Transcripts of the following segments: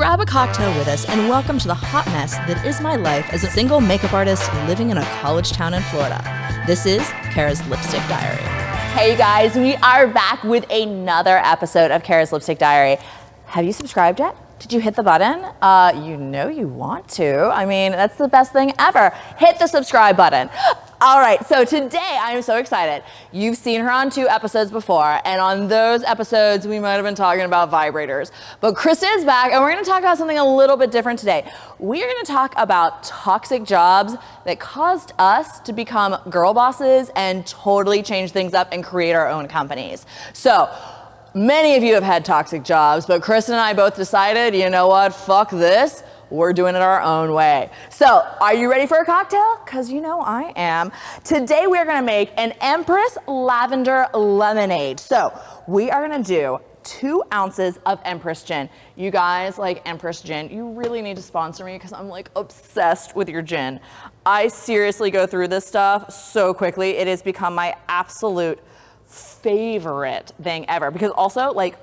Grab a cocktail with us and welcome to the hot mess that is my life as a single makeup artist living in a college town in Florida. This is Kara's Lipstick Diary. Hey guys, we are back with another episode of Kara's Lipstick Diary. Have you subscribed yet? Did you hit the button? You know you want to. I mean, that's the best thing ever. Hit the subscribe button. All right, so today I am so excited. You've seen her on 2 episodes before, and on those episodes we might have been talking about vibrators. But Crysta is back, and we're gonna talk about something a little bit different today. We are gonna talk about toxic jobs that caused us to become girl bosses and totally change things up and create our own companies. So, many of you have had toxic jobs, but Crysta and I both decided, you know what, fuck this. We're doing it our own way. So, are you ready for a cocktail? Because you know I am. Today we are gonna make an Empress Lavender Lemonade. So, we are gonna do 2 ounces of Empress Gin. You guys like Empress Gin, you really need to sponsor me because I'm like obsessed with your gin. I seriously go through this stuff so quickly. It has become my absolute favorite thing ever. Because also, like,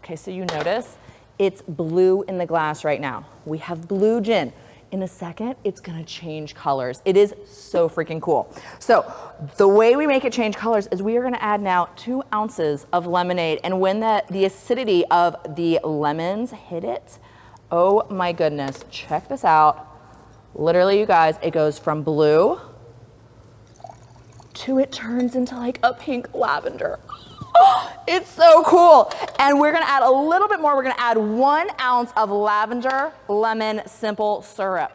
okay, so you notice, it's blue in the glass right now. We have blue gin. In a second, it's gonna change colors. It is so freaking cool. So the way we make it change colors is we are gonna add now 2 ounces of lemonade. And when the acidity of the lemons hit it, oh my goodness, check this out. Literally, you guys, it goes from blue to it turns into like a pink lavender. It's so cool. And we're gonna add a little bit more. We're gonna add 1 ounce of lavender lemon simple syrup.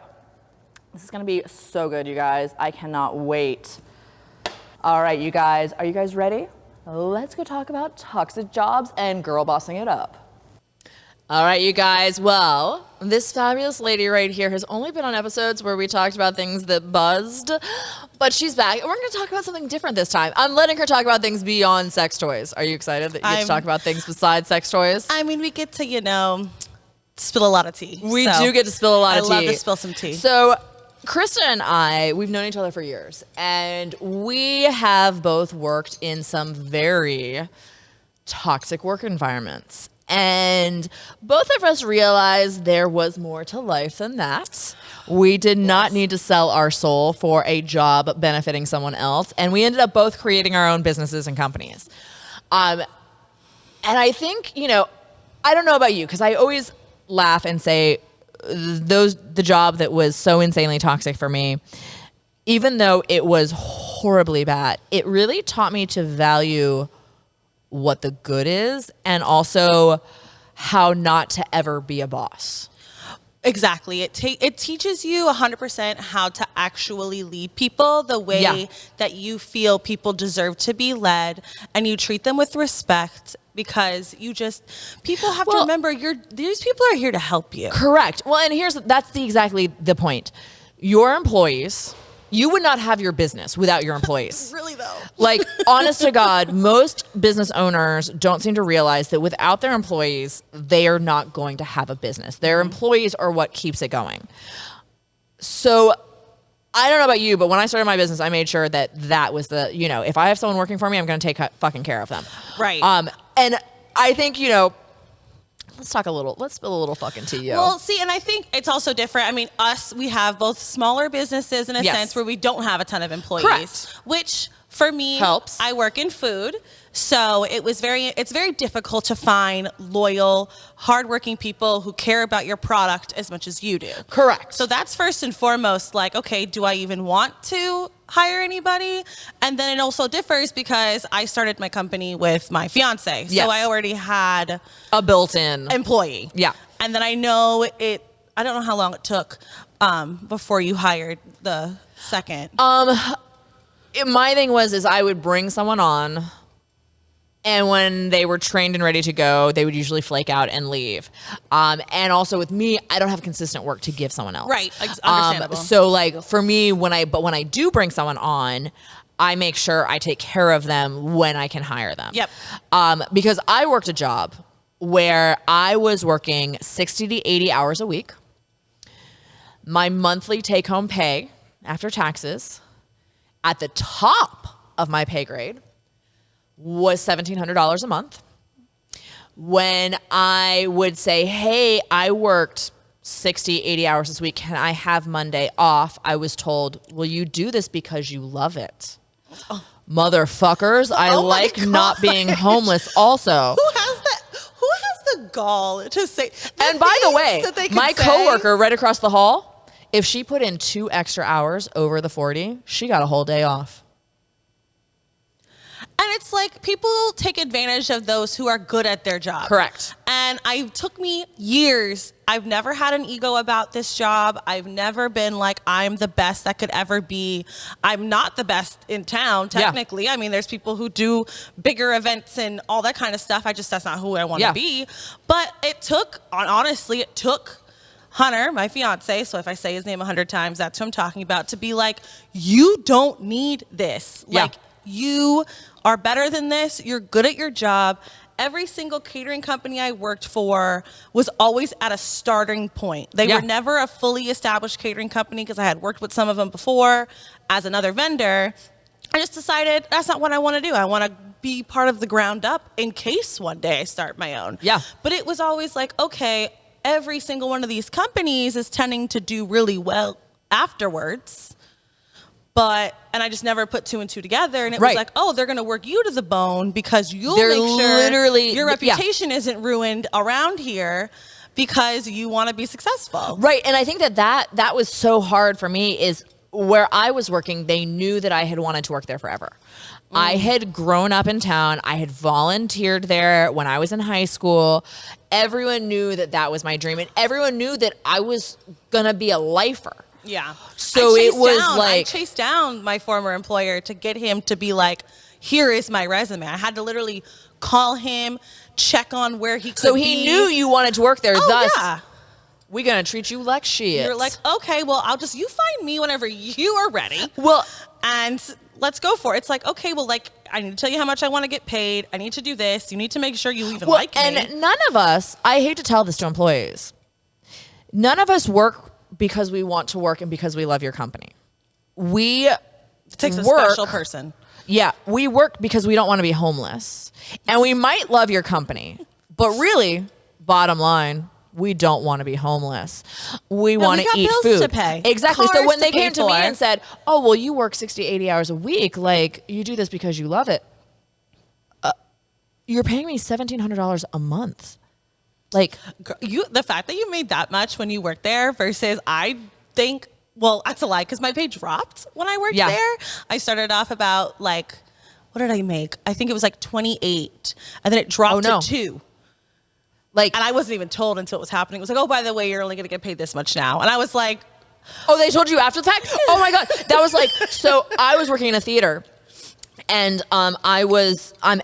This is gonna be so good, you guys. I cannot wait. All right, you guys, are you guys ready? Let's go talk about toxic jobs and girl bossing it up. All right, you guys, well, this fabulous lady right here has only been on episodes where we talked about things that buzzed, but she's back, and we're gonna talk about something different this time. I'm letting her talk about things beyond sex toys. Are you excited that you get to talk about things besides sex toys? I mean, we get to, you know, spill a lot of tea. We do get to spill a lot of tea. I love to spill some tea. So, Crysta and I, we've known each other for years, and we have both worked in some very toxic work environments. And both of us realized there was more to life than that. We did not need to sell our soul for a job benefiting someone else. And we ended up both creating our own businesses and companies. And I think, you know, I don't know about you, because I always laugh and say the job that was so insanely toxic for me, even though it was horribly bad, it really taught me to value what the good is and also how not to ever be a boss. Exactly. It teaches you 100% how to actually lead people the way that you feel people deserve to be led, and you treat them with respect, because people have to remember these people are here to help you. Correct. Well, and that's exactly the point. Your employees, you would not have your business without your employees. Really though. Like, honest to God, most business owners don't seem to realize that without their employees, they are not going to have a business. Their employees are what keeps it going. So I don't know about you, but when I started my business, I made sure that was the, you know, if I have someone working for me, I'm going to take fucking care of them. Right. And I think, you know, let's spill a little fucking tea, yo. Well, see, and I think it's also different. I mean, we have both smaller businesses in a sense where we don't have a ton of employees. Correct. Which for me helps. I work in food, so it's very difficult to find loyal, hardworking people who care about your product as much as you do. Correct. So that's first and foremost, like, okay, do I even want to hire anybody? And then it also differs because I started my company with my fiance. So I already had a built-in employee. Yeah. And then I don't know how long it took before you hired the second. My thing is I would bring someone on, and when they were trained and ready to go, they would usually flake out and leave. And also with me, I don't have consistent work to give someone else. Right, understandable. So like for me, when I do bring someone on, I make sure I take care of them when I can hire them. Yep. Because I worked a job where I was working 60 to 80 hours a week. My monthly take-home pay after taxes at the top of my pay grade was $1,700 a month, when I would say, hey, I worked 60, 80 hours this week. Can I have Monday off? I was told, will you do this because you love it? Oh. Motherfuckers, I like not being homeless also. Who has the gall to say? And by the way, my coworker right across the hall, if she put in 2 extra hours over the 40, she got a whole day off. And it's like people take advantage of those who are good at their job. Correct. And it took me years. I've never had an ego about this job. I've never been like, I'm the best that could ever be. I'm not the best in town, technically. Yeah. I mean, there's people who do bigger events and all that kind of stuff. That's not who I want to be. But honestly, it took Hunter, my fiance, so if I say his name 100 times, that's who I'm talking about, to be like, you don't need this. Yeah. Like, you are better than this. You're good at your job. Every single catering company I worked for was always at a starting point. They were never a fully established catering company because I had worked with some of them before as another vendor. I just decided that's not what I want to do. I want to be part of the ground up in case one day I start my own. Yeah. But it was always like, okay, every single one of these companies is tending to do really well afterwards. And I just never put 2 and 2 together. And it was like, oh, they're going to work you to the bone because you'll make sure your reputation isn't ruined around here because you want to be successful. Right. And I think that was so hard for me is where I was working, they knew that I had wanted to work there forever. I had grown up in town. I had volunteered there when I was in high school. Everyone knew that was my dream. And everyone knew that I was going to be a lifer. Yeah. So I chased down my former employer to get him to be like, here is my resume. I had to literally call him, check on where he could be. So he knew you wanted to work there. We're going to treat you like shit. You're like, okay, well, you find me whenever you are ready. Well, and let's go for it. It's like, okay, well, like, I need to tell you how much I want to get paid. I need to do this. You need to make sure you even like me. And none of us, I hate to tell this to employees, none of us work because we want to work and because we love your company. It takes a special person. Yeah, we work because we don't want to be homeless. And we might love your company, but really, bottom line, we don't want to be homeless. We want to eat food. To pay. Exactly. Cars so when they came to me for. and said, oh, well, you work 60, 80 hours a week, like, you do this because you love it. You're paying me $1,700 a month. Like, the fact that you made that much when you worked there versus I think, well, that's a lie because my pay dropped when I worked there. I started off about like, what did I make? I think it was like 28 and then it dropped to 2. Like, and I wasn't even told until it was happening. It was like, oh, by the way, you're only going to get paid this much now. And I was like, oh, they told you after the fact? Oh my God. That was like, so I was working in a theater. And I'm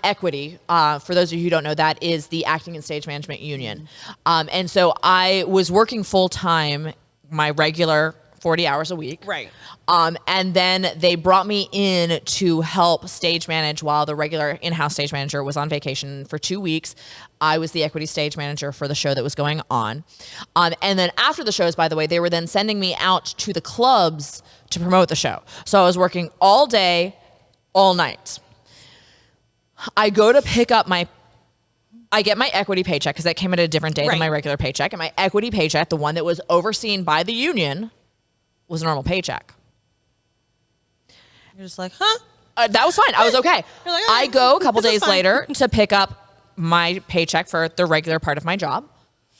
Equity. For those of you who don't know, that is the Acting and Stage Management Union. And so I was working full time, my regular 40 hours a week. Right. And then they brought me in to help stage manage while the regular in-house stage manager was on vacation for 2 weeks. I was the Equity stage manager for the show that was going on. And then after the shows, by the way, they were then sending me out to the clubs to promote the show. So I was working all day, all night. I go to pick up I get my Equity paycheck because that came at a different day than my regular paycheck. And my Equity paycheck, the one that was overseen by the union, was a normal paycheck. You're just like, huh? That was fine. I was okay. You're like, I go a couple days later to pick up my paycheck for the regular part of my job,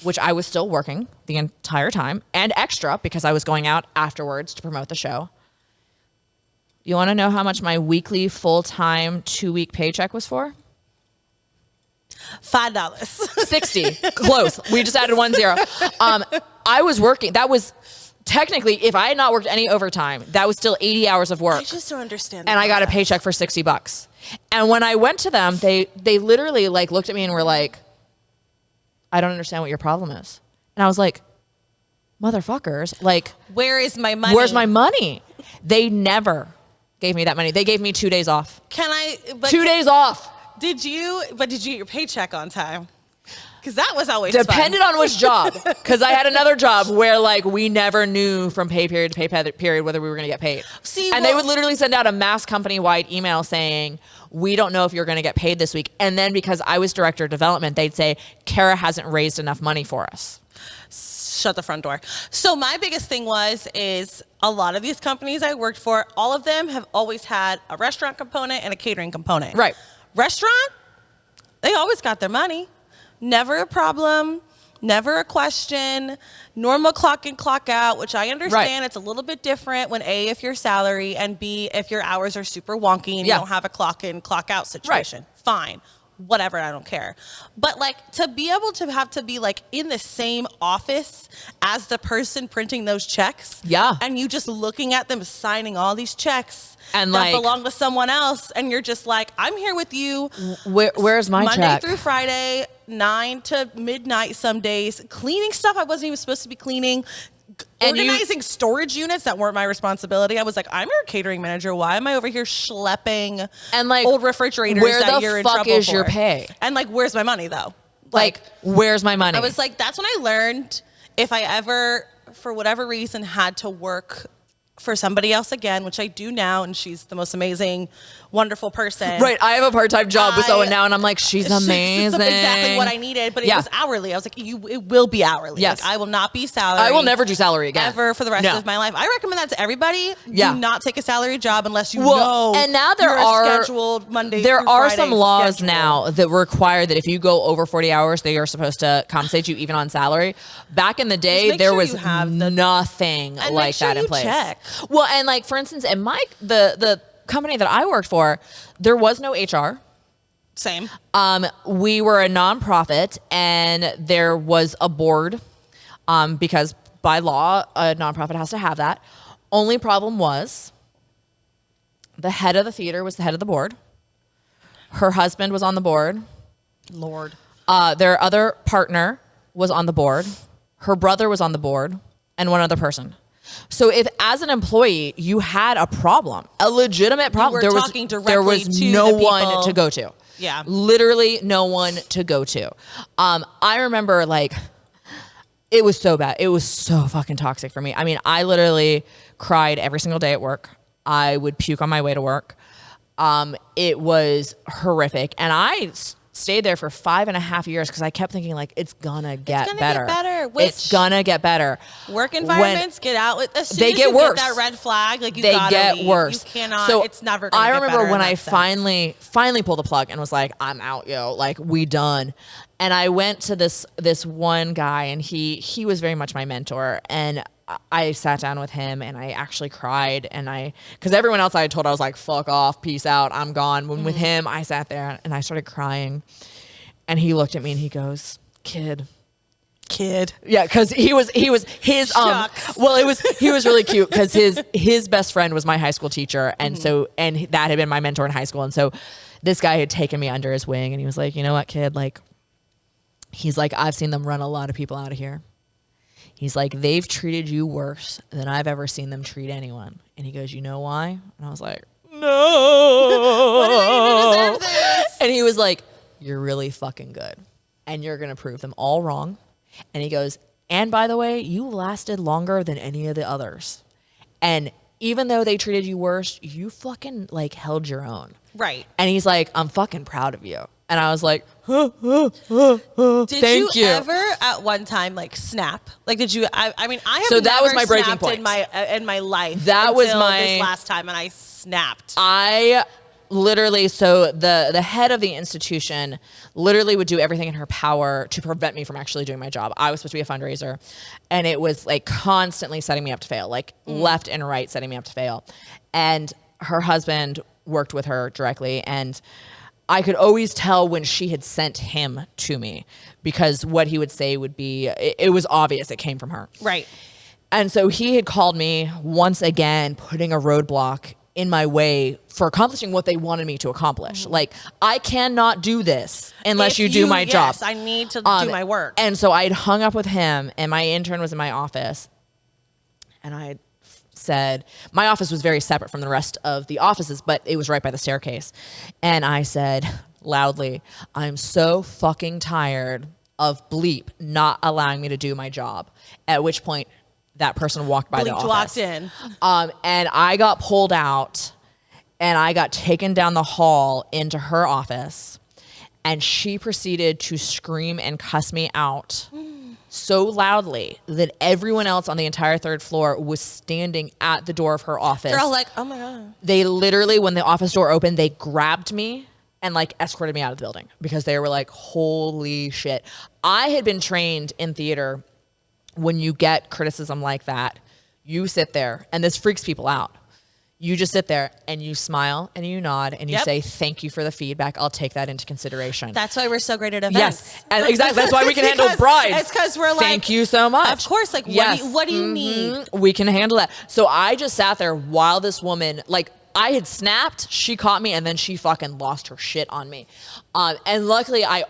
which I was still working the entire time and extra because I was going out afterwards to promote the show. You want to know how much my weekly full-time 2-week paycheck was for? $5. 60. Close. We just added 1 0. I was working. That was technically, if I had not worked any overtime, that was still 80 hours of work. I just don't understand. And I got a paycheck for $60. And when I went to them, they literally like looked at me and were like, I don't understand what your problem is. And I was like, motherfuckers, like, where is my money? Where's my money? They never gave me that money. They gave me 2 days off. 2 days off. Did you get your paycheck on time? because that was always depended on which job. Because I had another job where like we never knew from pay period to pay period whether we were going to get paid. They would literally send out a mass company-wide email saying, we don't know if you're going to get paid this week. And then because I was director of development, they'd say, Kara hasn't raised enough money for us. Shut the front door. So my biggest thing is a lot of these companies I worked for, all of them have always had a restaurant component and a catering component. Right. Restaurant, they always got their money. Never a problem. Never a question. Normal clock in, clock out, which I understand. It's a little bit different when A, if you're salary, and B, if your hours are super wonky and you don't have a clock in, clock out situation. Fine. Whatever, I don't care. But like to be able to have to be like in the same office as the person printing those checks. Yeah. And you just looking at them signing all these checks and that like belong to someone else. And you're just like, I'm here with you. Where's my Monday check? through Friday, 9 to midnight some days. Cleaning stuff I wasn't even supposed to be cleaning. Organizing storage units that weren't my responsibility. I was like, I'm your catering manager. Why am I over here schlepping and like old refrigerators where that the you're in fuck trouble is for? your pay? And like, where's my money though? Like, where's my money? I was like, that's when I learned if I ever, for whatever reason, had to work for somebody else again, which I do now, and she's the most amazing, wonderful person. Right, I have a part-time job with someone now, and I'm like, she's amazing. She's exactly what I needed, but it was hourly. I was like, it will be hourly. Yes. Like, I will not be salary. I will never do salary again. Ever for the rest of my life. I recommend that to everybody. Yeah. Do not take a salary job unless you know. And now there are scheduled Monday there through are Friday some laws schedule. now that require that if you go over 40 hours, they are supposed to compensate you even on salary. Back in the day, there was nothing like that in place. Check. Well, and like for instance, in the company that I worked for, there was no HR. Same. We were a nonprofit, and there was a board, because by law, a nonprofit has to have that. Only problem was the head of the theater was the head of the board. Her husband was on the board. Lord. Their other partner was on the board. Her brother was on the board, and one other person. So if as an employee you had a problem, a legitimate problem, there was no one to go to. Yeah. Literally no one to go to. I remember like it was so bad. It was so fucking toxic for me. I mean, I literally cried every single day at work. I would puke on my way to work. It was horrific. And I stayed there for 5.5 years because I kept thinking like it's gonna get better. It's gonna get better. Work environments get out. As soon they as get you worse. Get that red flag, like you they gotta get leave. worse. You cannot. So it's never. Gonna I get remember better when in I that finally pulled the plug and was like, I'm out, yo. Like we done. And I went to this one guy, and he was very much my mentor, and I sat down with him and I actually cried, and because everyone else I had told, I was like, fuck off, peace out, I'm gone. When with him, I sat there and I started crying, and he looked at me and he goes, kid. Yeah, because he was his well, he was really cute because his best friend was my high school teacher, and so that had been my mentor in high school, and so this guy had taken me under his wing, and he was like, you know what, kid, like he's like, I've seen them run a lot of people out of here. He's like, they've treated you worse than I've ever seen them treat anyone. And he goes, you know why? And I was like, no. What did I do to deserve this? And he was like, you're really fucking good. And you're going to prove them all wrong. And he goes, and by the way, you lasted longer than any of the others. And even though they treated you worse, you fucking like held your own. Right. And he's like, I'm fucking proud of you. And I was like, Did thank you ever at one time like snap? Like, did you? I mean, I have so that never was my breaking snapped point in my life. That was my this last time, and I snapped. I literally, so the head of the institution literally would do everything in her power to prevent me from actually doing my job. I was supposed to be a fundraiser, and it was like constantly setting me up to fail, like left and right setting me up to fail. And her husband worked with her directly, and I could always tell when she had sent him to me, because what he would say would be, it was obvious it came from her. Right. And so he had called me once again, putting a roadblock in my way for accomplishing what they wanted me to accomplish. Like, I cannot do this unless you do my job. Yes, I need to do my work. And so I had hung up with him, and my intern was in my office, and I said, my office was very separate from the rest of the offices, but it was right by the staircase. And I said loudly, I'm so fucking tired of bleep not allowing me to do my job, at which point that person walked by the office. Walked in. And I got pulled out and I got taken down the hall into her office, and she proceeded to scream and cuss me out so loudly that everyone else on the entire third floor was standing at the door of her office. They're all like, oh my God. They literally, when the office door opened, they grabbed me and like escorted me out of the building because they were like, holy shit. I had been trained in theater. When you get criticism like that, you sit there, and this freaks people out. You just sit there and you smile and you nod and you say, thank you for the feedback. I'll take that into consideration. That's why we're so great at events. Yes, and exactly. That's why we can handle brides. It's because we're like, thank you so much. Of course. Like, what do you need? We can handle that. So I just sat there while this woman, like, I had snapped, she caught me, and then she fucking lost her shit on me. And luckily, I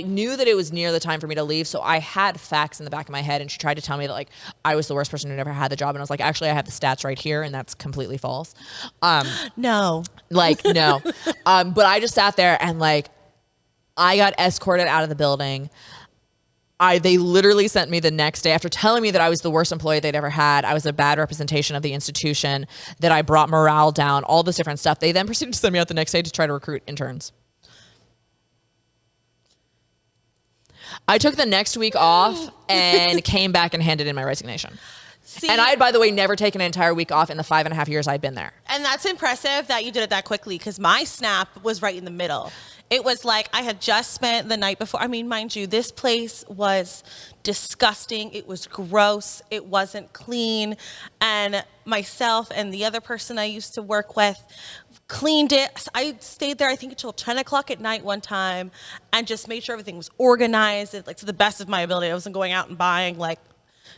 knew that it was near the time for me to leave, so I had facts in the back of my head, and she tried to tell me that, like, I was the worst person who never had the job, and I was like, actually, I have the stats right here, and that's completely false. No. Like, no. But I just sat there, and, like, I got escorted out of the building. They literally sent me the next day after telling me that I was the worst employee they'd ever had. I was a bad representation of the institution, that I brought morale down, all this different stuff. They then proceeded to send me out the next day to try to recruit interns. I took the next week off and came back and handed in my resignation. See, and I had, by the way, never taken an entire week off in the 5.5 years I'd been there. And that's impressive that you did it that quickly, because my snap was right in the middle. It was like I had just spent the night before. I mean, mind you, this place was disgusting. It was gross. It wasn't clean. And myself and the other person I used to work with cleaned it. I stayed there, I think, until 10 o'clock at night one time and just made sure everything was organized, and, like, to the best of my ability. I wasn't going out and buying, like,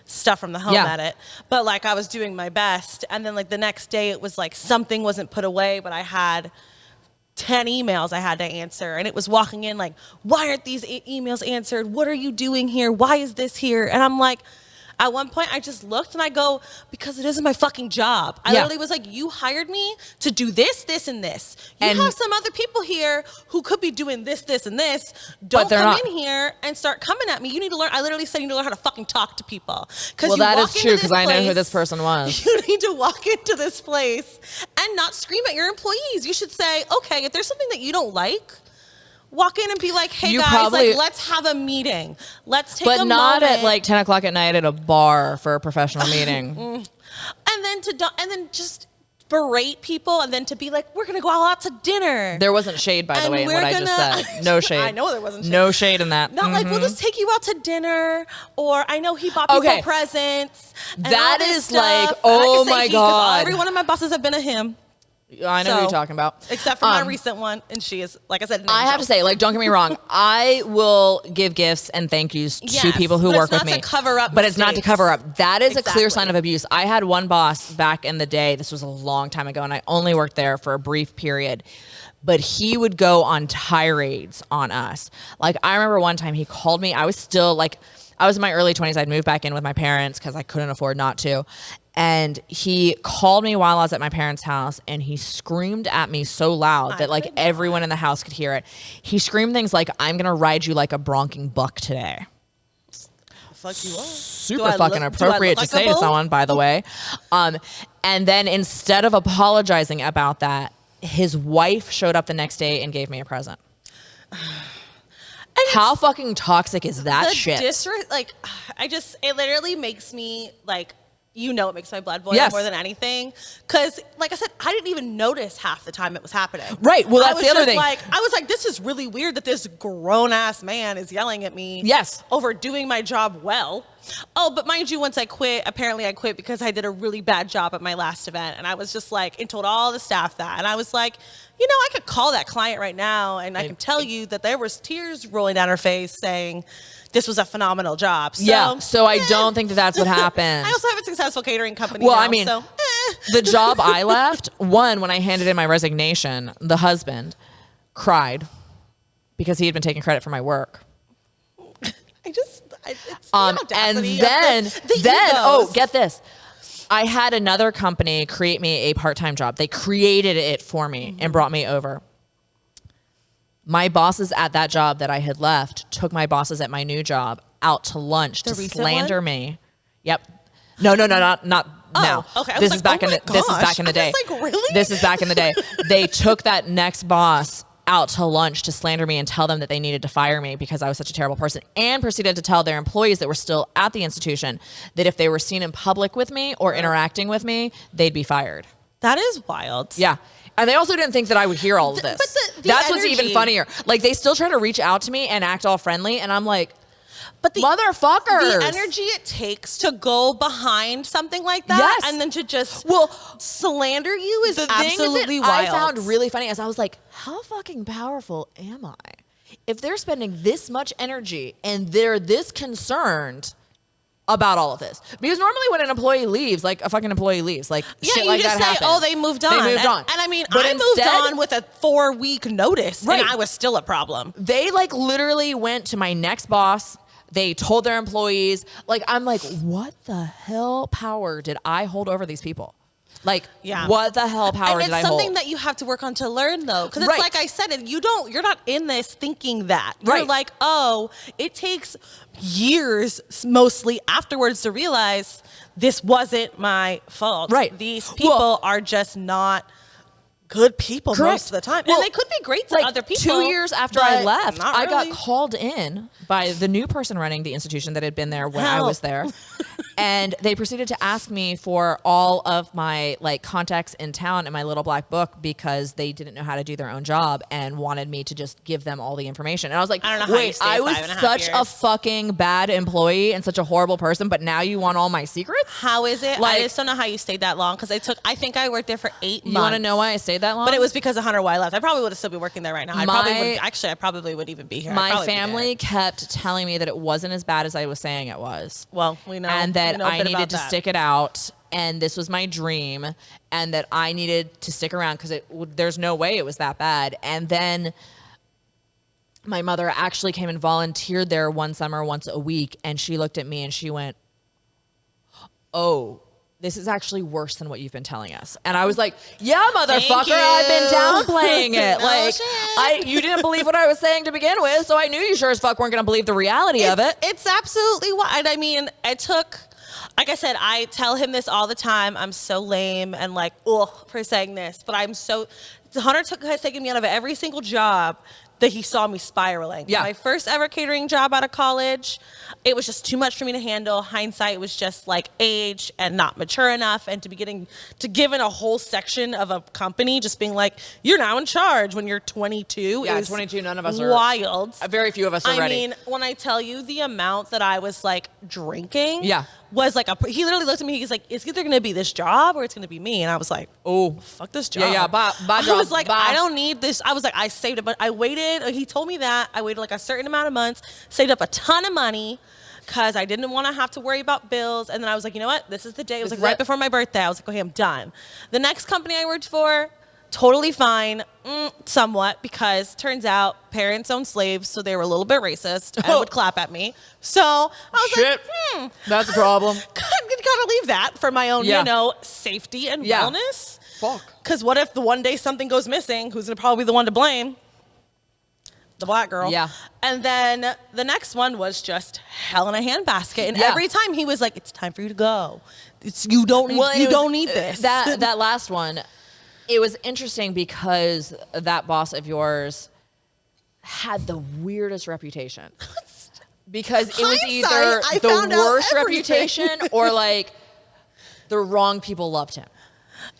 stuff from the home edit, but, like, I was doing my best. And then, like, the next day it was like something wasn't put away, but I had 10 emails I had to answer, and it was walking in like, why aren't these emails answered? What are you doing here? Why is this here? And I'm like, at one point I just looked and I go, because it isn't my fucking job. I literally was like, you hired me to do this, this, and this. You have some other people here who could be doing this, this, and this. Don't come in here and start coming at me. You need to learn. I literally said you need to learn how to fucking talk to people. Well, that is true, because I know who this person was. You need to walk into this place and not scream at your employees. You should say, okay, if there's something that you don't like, walk in and be like, hey, guys, like, let's have a meeting. Let's take a moment. But not at like 10 o'clock at night at a bar for a professional meeting. And then just berate people, and then to be like, we're going to go all out to dinner. There wasn't shade, by the way, in what I just said. No shade. I know there wasn't shade. No shade in that. Not like, we'll just take you out to dinner, or I know he bought people presents. That is like, oh my God. Every one of my bosses have been a him. I know who you're talking about. Except for my recent one, and she is, like I said, I have to say, like, don't get me wrong, I will give gifts and thank yous to people who work with me. But it's not to cover up mistakes. It's not to cover up. That is a clear sign of abuse. I had one boss back in the day, this was a long time ago, and I only worked there for a brief period, but he would go on tirades on us. Like, I remember one time he called me, I was still, like, I was in my early 20s, I'd moved back in with my parents because I couldn't afford not to. And he called me while I was at my parents' house, and he screamed at me so loud that, like, everyone in the house could hear it. He screamed things like, I'm going to ride you like a bronking buck today. Fuck you are. Super fucking appropriate to say to someone, by the way. And then instead of apologizing about that, his wife showed up the next day and gave me a present. How fucking toxic is that shit? It literally makes me, like, you know, it makes my blood boil more than anything. Because, like I said, I didn't even notice half the time it was happening. Right. Well, that's the other thing. I was like, this is really weird that this grown-ass man is yelling at me. Yes. Over doing my job well. Oh, but mind you, once I quit, apparently I quit because I did a really bad job at my last event. And I was just like, and told all the staff that. And I was like, you know, I could call that client right now, and I can tell you that there was tears rolling down her face saying, this was a phenomenal job. So, I don't think that that's what happened. I also have a successful catering company now, I mean, the job I left, when I handed in my resignation, the husband cried because he had been taking credit for my work. And then, get this. I had another company create me a part-time job. They created it for me and brought me over. My bosses at that job that I had left took my bosses at my new job out to lunch to slander me. Yep. No, not now. Okay. This is back in the day. Like, really? This is back in the day. They took that next boss out to lunch to slander me and tell them that they needed to fire me because I was such a terrible person, and proceeded to tell their employees that were still at the institution that if they were seen in public with me or interacting with me, they'd be fired. That is wild. Yeah. And they also didn't think that I would hear all of this. But the That's energy. What's even funnier. Like, they still try to reach out to me and act all friendly, and I'm like, but the motherfuckers. The energy it takes to go behind something like that, yes. and then to just slander you is absolutely wild. I found really funny as I was like, how fucking powerful am I? If they're spending this much energy and they're this concerned about all of this. Because normally when an employee leaves, like a fucking employee leaves, like shit like that happens. You just say, oh, they moved on. They moved on. And I mean, but I moved on with a 4-week notice, right. and I was still a problem. They like literally went to my next boss. They told their employees, like, I'm like, what the hell power did I hold over these people? Like, what the hell power did I hold? And it's something that you have to work on to learn, though. Because it's like I said, you're not in this thinking that. You're like, oh, it takes years, mostly afterwards, to realize this wasn't my fault. Right. These people are just not good people most of the time. And they could be great to other people. 2 years after I left, I got called in by the new person running the institution that had been there when I was there. And they proceeded to ask me for all of my like contacts in town in my little black book because they didn't know how to do their own job and wanted me to just give them all the information. And I was like, I don't know how you stayed I was 5.5 such years. a fucking bad employee and such a horrible person, but now you want all my secrets? How is it? Like, I just don't know how you stayed that long because I think I worked there for 8 months. You want to know why I stayed that long? But it was because of Hunter Y left. I probably would have still be working there right now. I probably would even be here. My family kept telling me that it wasn't as bad as I was saying it was. Well, we know. And that I needed to stick it out. And this was my dream. And that I needed to stick around because there's no way it was that bad. And then my mother actually came and volunteered there one summer, once a week. And she looked at me and she went, oh, this is actually worse than what you've been telling us. And I was like, yeah, motherfucker, I've been downplaying it. Like, you didn't believe what I was saying to begin with, so I knew you sure as fuck weren't going to believe the reality of it. It's absolutely wild. I mean, it took, like I said, I tell him this all the time. I'm so lame and like, ugh, for saying this, but Hunter has taken me out of every single job that he saw me spiraling. Yeah. My first ever catering job out of college, it was just too much for me to handle. Hindsight was just like age and not mature enough, and to be given a whole section of a company just being like, you're now in charge when you're 22. Yeah, 22, none of us are. Wild. Very few of us are ready. I mean, when I tell you the amount that I was like drinking. Yeah. Was like he literally looked at me. He's like, "It's either gonna be this job or it's gonna be me." And I was like, "Oh, fuck this job." Yeah, bye job. I was like, bye. I don't need this. I was like, I saved it, but I waited. He told me that I waited like a certain amount of months, saved up a ton of money because I didn't want to have to worry about bills. And then I was like, you know what? This is the day. It was like right before my birthday. I was like, okay, I'm done. The next company I worked for, totally fine, somewhat, because turns out parents own slaves, so they were a little bit racist and would clap at me. So I was like, that's a problem. Gotta leave that for my own, safety and wellness. Fuck. Because what if the one day something goes missing? Who's gonna probably be the one to blame? The black girl. Yeah. And then the next one was just hell in a handbasket. And every time he was like, "It's time for you to go. You don't need this." That last one. It was interesting because that boss of yours had the weirdest reputation. Because it was either the worst reputation or like the wrong people loved him.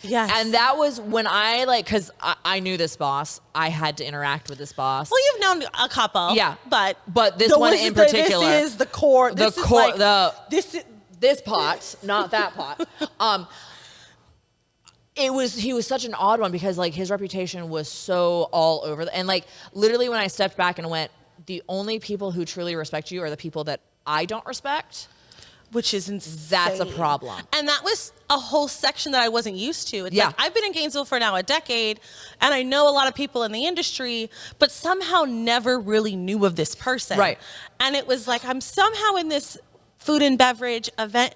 Yes. And that was when because I knew this boss. I had to interact with this boss. Well, you've known a couple. Yeah. But this one in particular. This is the core. This pot, not that pot. He was such an odd one because like his reputation was so all over. And like literally when I stepped back and went, the only people who truly respect you are the people that I don't respect. Which is insane. That's a problem. And that was a whole section that I wasn't used to. It's like, I've been in Gainesville for now a decade, and I know a lot of people in the industry, but somehow never really knew of this person. Right. And it was like, I'm somehow in this food and beverage event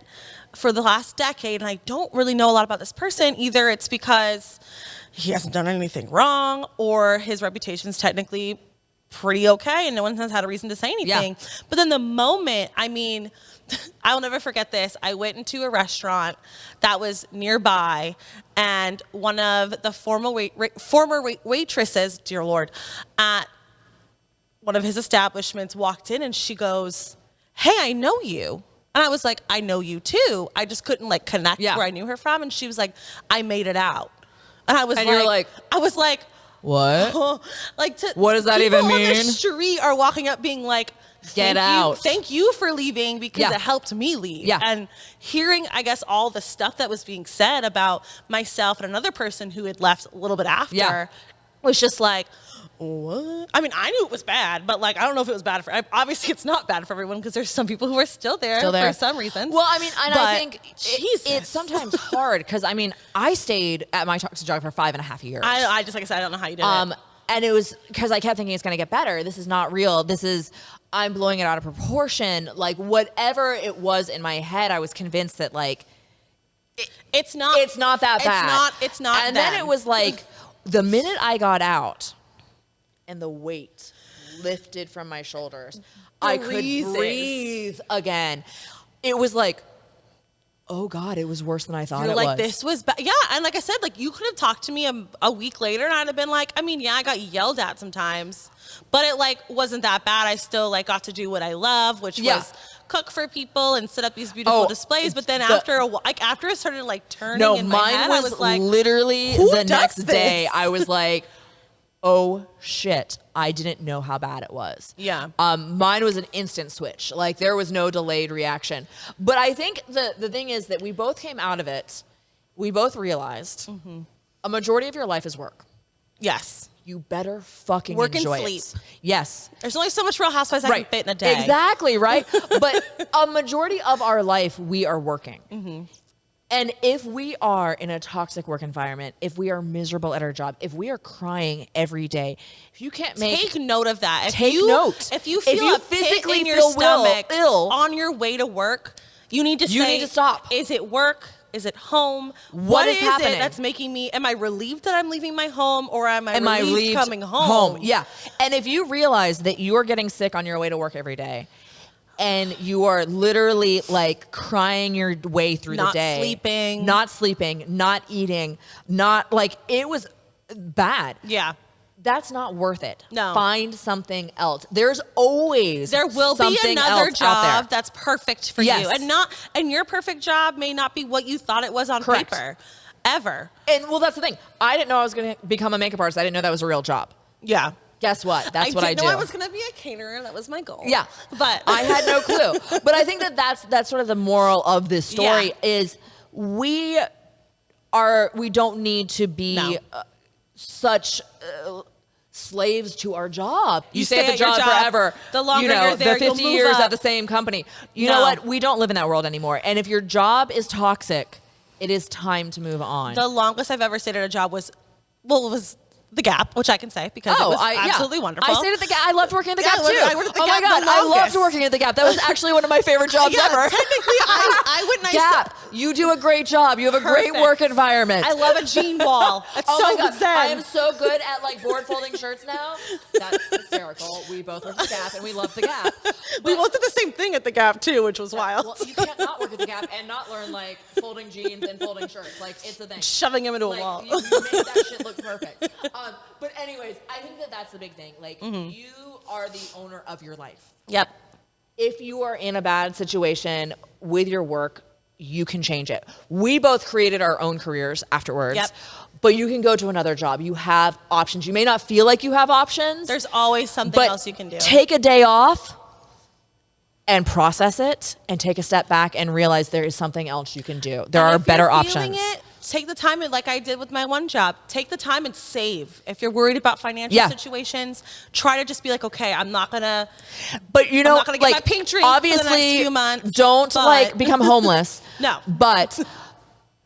for the last decade, and I don't really know a lot about this person. Either it's because he hasn't done anything wrong, or his reputation's technically pretty okay, and no one has had a reason to say anything. Yeah. But then the moment, I mean, I'll never forget this. I went into a restaurant that was nearby, and one of the former waitresses, dear Lord, at one of his establishments walked in, and she goes, "Hey, I know you." And I was like, "I know you too." I just couldn't like connect where I knew her from. And she was like, "I made it out." And I was and like, you're like, I was like, what? Like, what does that even mean? People on the street are walking up being like, get out. Thank you for leaving because it helped me leave. Yeah. And hearing, I guess, all the stuff that was being said about myself and another person who had left a little bit after was just like, what? I mean, I knew it was bad, but like, I don't know if it was bad for, obviously it's not bad for everyone because there's some people who are still there for some reasons. Well, I mean, and I think it's sometimes hard because I mean, I stayed at my toxic job for 5.5 years. I just, like I said, I don't know how you did it. And it was because I kept thinking it's going to get better. This is not real. I'm blowing it out of proportion. Like whatever it was in my head, I was convinced that like, it's not that bad. It's not. And then it was like the minute I got out, and the weight lifted from my shoulders. I could breathe again. It was like, oh God, it was worse than I thought it was. This was bad. Yeah, and like I said, like you could have talked to me a week later and I'd have been like, I mean, yeah, I got yelled at sometimes, but it like wasn't that bad. I still like got to do what I love, which was cook for people and set up these beautiful displays. But then after it started like turning in my head, I was like, literally the next day I was like, oh shit, I didn't know how bad it was. Yeah. Mine was an instant switch. Like there was no delayed reaction. But I think the thing is that we both came out of it. We both realized a majority of your life is work. Yes. You better fucking work enjoy and sleep. It. Yes. There's only so much Real Housewives I can fit in a day. Exactly, right? But a majority of our life, we are working. And if we are in a toxic work environment, if we are miserable at our job, if we are crying every day, if you can't take note of that. Take note. If you feel physically in your stomach ill on your way to work, you need to need to stop. Is it work? Is it home? What is happening? That's making me? Am I relieved that I'm leaving my home, or am I relieved coming home? Yeah. And if you realize that you're getting sick on your way to work every day, and you are literally like crying your way through the day. Not sleeping, not eating, not like it was bad. Yeah. That's not worth it. No. Find something else. There will be another job that's perfect for you. And your perfect job may not be what you thought it was on paper. Ever. And well, that's the thing. I didn't know I was going to become a makeup artist. I didn't know that was a real job. Yeah. Guess what? That's what I do. I didn't know I was going to be a caterer. That was my goal. Yeah. But I had no clue. But I think that's sort of the moral of this story is we don't need to be such slaves to our job. You stay at the job forever. The longer you're there, the 50 years at the same company. You know what? We don't live in that world anymore. And if your job is toxic, it is time to move on. The longest I've ever stayed at a job was the Gap, which I can say because it was absolutely wonderful. I stayed at the Gap. I loved working at the Gap too. I worked at the Gap. Oh my God, I loved working at the Gap. That was actually one of my favorite jobs ever. Technically, I wouldn't. Gap, you do a great job. You have a great work environment. I love a jean wall. It's my God, I am so good at like board folding shirts now. That's hysterical. We both work at the Gap and we love the Gap. We both did the same thing at the Gap too, which was wild. Well, you can't not work at the Gap and not learn like folding jeans and folding shirts. Like it's a thing. Shoving them into a wall. You make that shit look perfect. But anyways, I think that's the big thing. Like you are the owner of your life. Yep. If you are in a bad situation with your work, you can change it. We both created our own careers afterwards. Yep. But you can go to another job. You have options. You may not feel like you have options. There's always something else you can do. Take a day off and process it and take a step back and realize there is something else you can do. There are better options. Take the time, and like I did with my one job, take the time and save. If you're worried about financial situations, try to just be like, okay, I'm not gonna. But you know, I'm not gonna get my pink drink obviously, for the next few months. Don't become homeless. No. But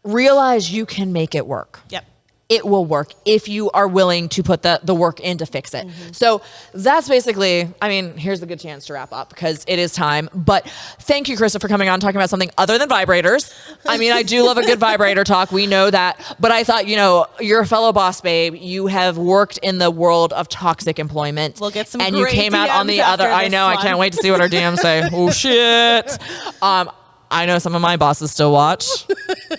realize you can make it work. Yep. it will work if you are willing to put the work in to fix it. So that's basically, I mean, here's a good chance to wrap up because it is time. But thank you, Crysta, for coming on, talking about something other than vibrators. I mean, I do love a good vibrator talk. We know that. But I thought, you're a fellow boss babe. You have worked in the world of toxic employment. We'll get some and you came out on the other. I know. I can't wait to see what our DMs say. Oh, shit. I know some of my bosses still watch.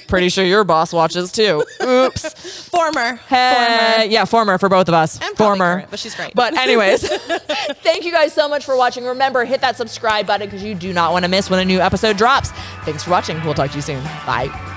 Pretty sure your boss watches too. Oops. Former. Yeah, former for both of us. And former. Current, but she's great. But anyways, thank you guys so much for watching. Remember, hit that subscribe button because you do not want to miss when a new episode drops. Thanks for watching. We'll talk to you soon. Bye.